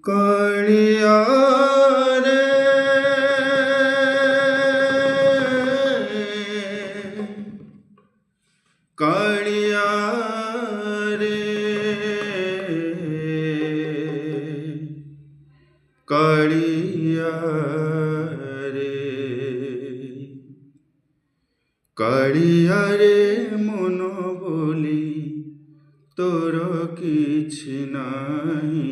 কালিয়া রে কালিয়া রে কালিয়া রে কালিয়া রে মন বলি তোর কিছু নাই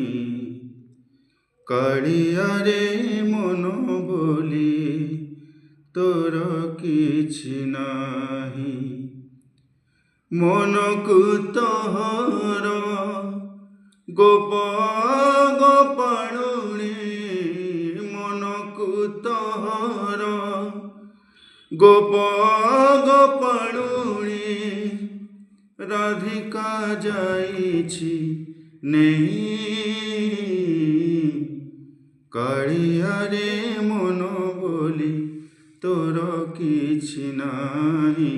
কালিয়া রে মন বলি তোর কিছু নাহি মনকু তোহর গোপ গোপাণুনি মনকু তোহর গোপ গোপাণুনি রাধিকা যাইছি নেই কালিয়া রে মন বলি তোর কিছু নাই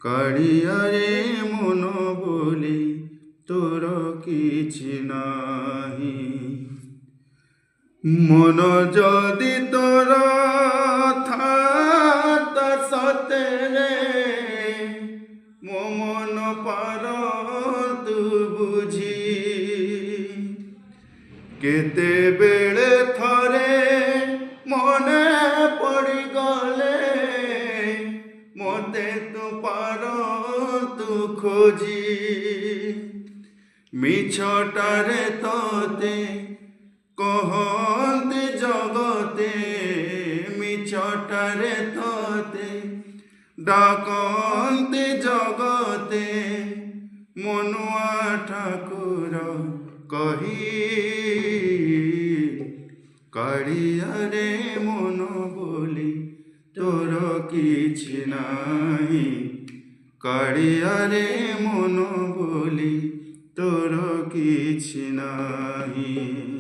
কালিয়া রে মন বলি তোর কিছু নাই মন যদি তোর থাত সতেরে মো মন পার তু বুঝি কেতেবেলে থরে মনে পড়ি গলে মতে তু পার তু খোঁজি মিছটারে তোতে কহন্তি জগতে মিছটারে তোতে ডাকন্তি জগতে মনুয়া ঠাকুর কহি কালিয়া রে মন বলি তোর কিছু নাই কালিয়া রে মন বলি তোর কিছু নাই।